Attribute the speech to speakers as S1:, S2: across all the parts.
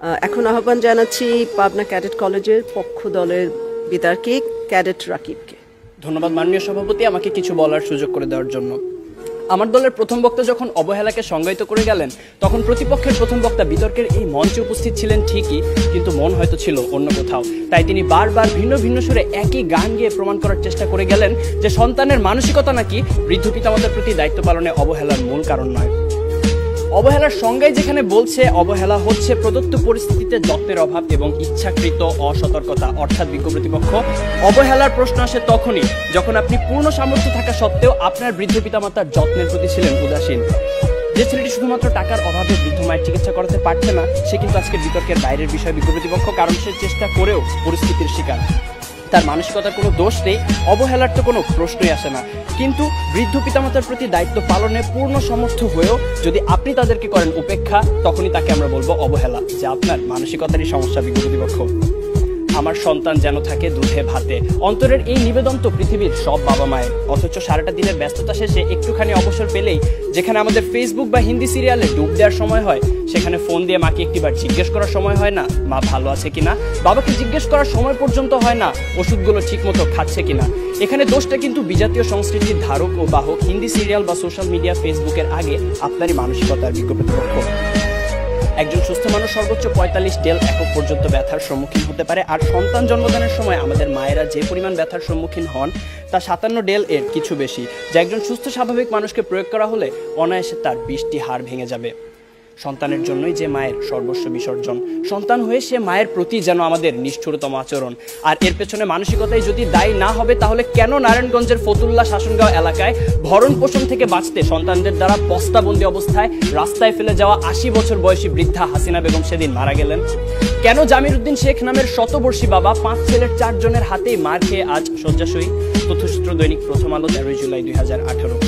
S1: এখন আহ্বান জানাচ্ছি পাবনা ক্যাডেট কলেজের পক্ষ দলের বিতর্কে ক্যাডেট রাকিবকে।
S2: ধন্যবাদ মাননীয় সভাপতি, আমাকে কিছু বলার সুযোগ করে দেওয়ার জন্য। আমার দলের প্রথম বক্তা যখন অবহেলাকে সংজ্ঞায়িত করে গেলেন, তখন প্রতিপক্ষের প্রথম বক্তা বিতর্কের এই মঞ্চে উপস্থিত ছিলেন ঠিকই, কিন্তু মন হয়তো ছিল অন্য কোথাও। তাই তিনি বারবার ভিন্ন ভিন্ন সুরে একই গান গেয়ে প্রমাণ করার চেষ্টা করে গেলেন যে সন্তানের মানসিকতা নাকি বৃদ্ধ পিতামাতার প্রতি দায়িত্ব পালনে অবহেলার মূল কারণ নয়। অবহেলার সংজ্ঞায় যেখানে বলছে অবহেলা হচ্ছে প্রদত্ত পরিস্থিতিতে যত্নের অভাব এবং ইচ্ছাকৃত অসতর্কতা, অর্থাৎ বিজ্ঞ প্রতিপক্ষ, অবহেলার প্রশ্ন আসে তখনই যখন আপনি পূর্ণ সামর্থ্য থাকা সত্ত্বেও আপনার বৃদ্ধ পিতামাতার যত্নের প্রতি ছিলেন উদাসীন। যে ছেলেটি শুধুমাত্র টাকার অভাবে বৃদ্ধ মায়ের চিকিৎসা করাতে পারছে না, সে কিন্তু আজকে বিতর্কের বাইরের বিষয় বিজ্ঞ প্রতিপক্ষ, কারণ সে চেষ্টা করেও পরিস্থিতির শিকার। তার মানসিকতার কোনো দোষ নেই, অবহেলার তো কোনো প্রশ্নই আসে না। কিন্তু বৃদ্ধ পিতামাতার প্রতি দায়িত্ব পালনে পূর্ণ সমর্থ হয়েও যদি আপনি তাদেরকে করেন উপেক্ষা, তখনই তাকে আমরা বলবো অবহেলা, যা আপনার মানসিকতারই সমস্যা বিজ্ঞ প্রতিপক্ষ। আমার সন্তান যেন থাকে দুধে ভাতে, অন্তরের এই নিবেদন তো পৃথিবীর সব বাবা মায়ের। অথচ সারাটা দিনের ব্যস্ততা শেষে একটুখানি অবসর পেলেই, যেখানে আমাদের ফেসবুক বা হিন্দি সিরিয়ালে ডুব দেওয়ার সময় হয়, সেখানে ফোন দিয়ে মাকে একটিবার জিজ্ঞেস করার সময় হয় না মা ভালো আছে কিনা, বাবাকে জিজ্ঞেস করার সময় পর্যন্ত হয় না ওষুধগুলো ঠিক মতো খাচ্ছে কিনা। এখানে দোষটা কিন্তু বিজাতীয় সংস্কৃতির ধারক ও বাহক হিন্দি সিরিয়াল বা সোশ্যাল মিডিয়া, ফেসবুকের আগে আপনারই মানসিকতার বিজ্ঞ প্রতিপক্ষ। একজন সুস্থ মানুষ সর্বোচ্চ 45 ডেল একক পর্যন্ত ব্যথার সম্মুখীন হতে পারে, আর সন্তান জন্মদানের সময় আমাদের মায়েরা যে পরিমাণ ব্যথার সম্মুখীন হন তা 57 ডেল এর কিছু বেশি, যা একজন সুস্থ স্বাভাবিক মানুষকে প্রয়োগ করা হলে অনায়াসে তার 20টি হাড় ভেঙে যাবে। সন্তানের জন্যই যে মায়ের সর্বস্ব বিসর্জন, সন্তান হয়ে সে মায়ের প্রতি যেন আমাদের নিষ্ঠুরতম আচরণ। আর এর পেছনে মানসিকতাই যদি দায়ী না হবে, তাহলে কেন নারায়ণগঞ্জের ফতুল্লা শাসনগাঁও এলাকায় ভরণ পোষণ থেকে বাঁচতে সন্তানদের দ্বারা বস্তাবন্দি অবস্থায় রাস্তায় ফেলে যাওয়া 80 বছর বয়সী বৃদ্ধা হাসিনা বেগম সেদিন মারা গেলেন? কেন জামির উদ্দিন শেখ নামের শতবর্ষী বাবা 5 ছেলের 4 জনের হাতেই মার খেয়ে আজ শয্যাশয়ী? তথ্যসূত্র দৈনিক প্রথম আলো, 13 জুলাই 2018।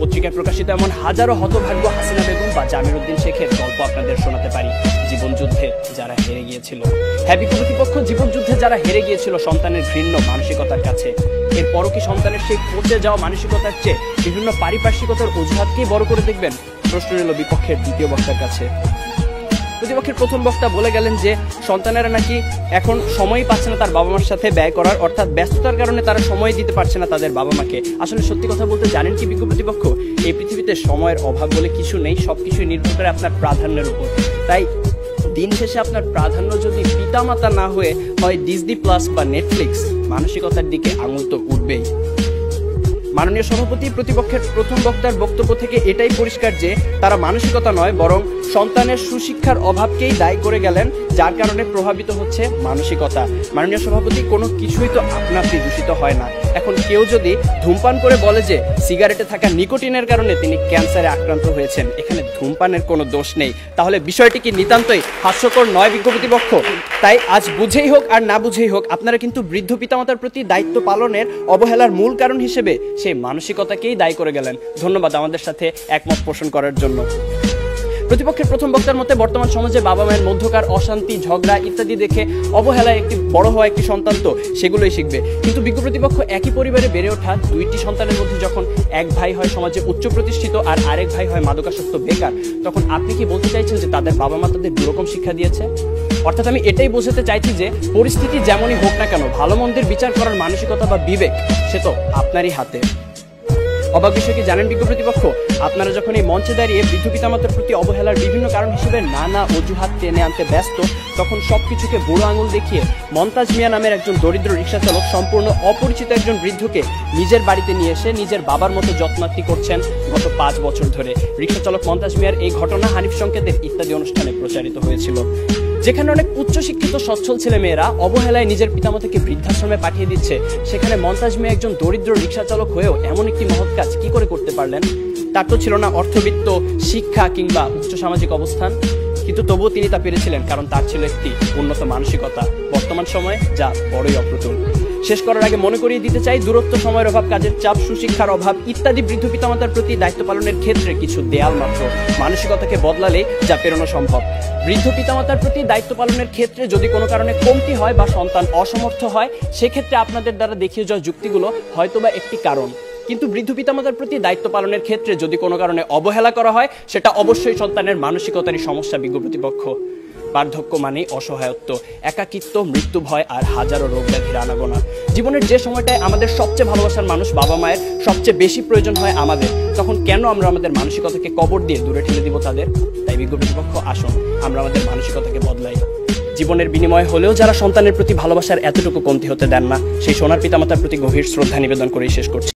S2: পত্রিকায় প্রকাশিত এমন হাজারো হতভাগ্য হাসিনা বেগম বা জামির উদ্দিন শেখের গল্প আপনাদের শোনাতে পারি, জীবনযুদ্ধে যারা হেরে গিয়েছিল। হ্যাঁ বিজ্ঞ প্রতিপক্ষ, জীবনযুদ্ধে যারা হেরে গিয়েছিল সন্তানের ঘৃণ্য মানসিকতার কাছে। এরপরও কি সন্তানের সেই পচে যাওয়া মানসিকতার চেয়ে বিভিন্ন পারিপার্শ্বিকতার অজুহাতকেই বড় করে দেখবেন? প্রশ্ন এলো বিপক্ষের দ্বিতীয় বক্তার কাছে। প্রতিপক্ষের প্রথম বক্তা বলে গেলেন যে সন্তানেরা নাকি এখন সময়ই পাচ্ছে না তার বাবা মার সাথে ব্যয় করার, অর্থাৎ ব্যস্ততার কারণে তারা সময় দিতে পারছে না তাদের বাবা মাকে। আসলে সত্যি কথা বলতে জানেন কি বিজ্ঞ প্রতিপক্ষ, এই পৃথিবীতে সময়ের অভাব বলে কিছু নেই, সবকিছুই নির্ভর করে আপনার প্রাধান্যের উপর। তাই দিন শেষে আপনার প্রাধান্য যদি পিতামাতা না হয়ে হয় ডিজনি প্লাস বা নেটফ্লিক্স, মানসিকতার দিকে আঙুল তো উঠবেই। মাননীয় সভাপতি, প্রতিপক্ষের প্রথম বক্তার বক্তব্য থেকে এটাই পরিষ্কার যে তারা মানসিকতা নয় বরং সন্তানের সুশিক্ষার অভাবকেই দায়ী করে গেলেন, যার কারণে প্রভাবিত হচ্ছে মানসিকতা। মাননীয় সভাপতি, কোনো কিছুই তো আপনা-আপনি দূষিত হয় না। এখন কেউ যদি ধূমপান করে বলে যে সিগারেটে থাকা নিকোটিনের কারণে তিনি ক্যান্সারে আক্রান্ত হয়েছেন, এখানে ধূমপানের কোনো দোষ নেই, তাহলে বিষয়টি কি নিতান্তই হাস্যকর নয় বিজ্ঞ প্রতিপক্ষ? তাই আজ বুঝেই হোক আর না বুঝেই হোক, আপনারা কিন্তু বৃদ্ধ পিতামাতার প্রতি দায়িত্ব পালনের অবহেলার মূল কারণ হিসেবে সেই মানসিকতাকেই দায়ী করে গেলেন। ধন্যবাদ আমাদের সাথে একমত পোষণ করার জন্য। প্রতিপক্ষের প্রথম বক্তার মতে বর্তমান সমাজে বাবা মায়ের মধ্যকার অশান্তি, ঝগড়া ইত্যাদি দেখে অবহেলায় একটি বড় হওয়া একটি সন্তান তো সেগুলোই শিখবে। কিন্তু বিজ্ঞ প্রতিপক্ষ, একই পরিবারে বেড়ে ওঠা 2টি সন্তানের মধ্যে যখন এক ভাই হয় সমাজে উচ্চ প্রতিষ্ঠিত আর আরেক ভাই হয় মাদকাসক্ত বেকার, তখন আপনি কি বলতে চাইছেন যে তাদের বাবা মা তাদের দুরকম শিক্ষা দিয়েছে? অর্থাৎ আমি এটাই বোঝাতে চাইছি যে পরিস্থিতি যেমনই হোক না কেন, ভালো মন্দের বিচার করার মানসিকতা বা বিবেক সে তো আপনারই হাতে। অবাক বিষয় কি জানেন বিজ্ঞ প্রতিপক্ষ, আপনারা যখন এই মঞ্চে দাঁড়িয়ে বৃদ্ধ পিতামাতার প্রতি অবহেলার বিভিন্ন কারণ হিসেবে নানা অজুহাত টেনে আনতে ব্যস্ত, তখন সবকিছুকে বুড়ো আঙুল দেখিয়ে মন্তাজ মিয়া নামের একজন দরিদ্র রিক্সা চালক সম্পূর্ণ অপরিচিত একজন বৃদ্ধকে নিজের বাড়িতে নিয়ে এসে নিজের বাবার মতো যত্নার্থী করছেন গত 5 বছর ধরে। রিক্সা চালক মন্তাজ মিয়ার এই ঘটনা হানিফ সংকেতের ইত্যাদি অনুষ্ঠানে প্রচারিত হয়েছিল। যেখানে অনেক উচ্চশিক্ষিত সচ্ছল ছেলে মেয়েরা অবহেলায় নিজের পিতামাতাকে বৃদ্ধাশ্রমে পাঠিয়ে দিচ্ছে, সেখানে মন্তাজ মিয়া একজন দরিদ্র রিক্সা চালক হয়েও এমন একটি মহৎ কাজ কি করে করতে পারলেন? তার তো ছিল না অর্থবিত্ত, শিক্ষা কিংবা উচ্চ সামাজিক অবস্থান, কিন্তু তবুও তিনি তা পেরেছিলেন কারণ তার ছিল একটি উন্নত মানসিকতা, বর্তমান সময়ে যা বড়ই অপ্রতুল। শেষ করার আগে মনে করিয়ে দিতে চাই, দূরত্ব, সময়ের অভাব, কাজের চাপ, সুশিক্ষার অভাব ইত্যাদি বৃদ্ধ পিতামাতার প্রতি দায়িত্ব পালনের ক্ষেত্রে কিছু দেয়াল মাত্র, মানসিকতাকে বদলালে যা পেরোনো সম্ভব। বৃদ্ধ পিতামাতার প্রতি দায়িত্ব পালনের ক্ষেত্রে যদি কোনো কারণে কমতি হয় বা সন্তান অসমর্থ হয়, সেক্ষেত্রে আপনাদের দ্বারা দেখিয়ে যাওয়া যুক্তিগুলো হয়তোবা একটি কারণ, কিন্তু বৃদ্ধ পিতামাতার প্রতি দায়িত্ব পালনের ক্ষেত্রে যদি কোনো কারণে অবহেলা করা হয়, সেটা অবশ্যই সন্তানের মানসিকতারই সমস্যা বিজ্ঞ প্রতিপক্ষ। বার্ধক্য মানে অসহায়ত্ব, একাকিত্ব, মৃত্যু ভয় আর হাজারো রোগ ব্যাধির আনাগোনা। জীবনের যে সময়টায় আমাদের সবচেয়ে ভালোবাসার মানুষ বাবা মায়ের সবচেয়ে বেশি প্রয়োজন হয় আমাদের, তখন কেন আমরা আমাদের মানসিকতাকে কবর দিয়ে দূরে ঠেলে দিব তাদের? তাই বিজ্ঞ প্রতিপক্ষ, আসুন আমরা আমাদের মানসিকতাকে বদলাই। জীবনের বিনিময় হলেও যারা সন্তানের প্রতি ভালোবাসার এতটুকু কমতি হতে দেন না, সেই সোনার পিতামাতার প্রতি গভীর শ্রদ্ধা নিবেদন করেই শেষ করছি।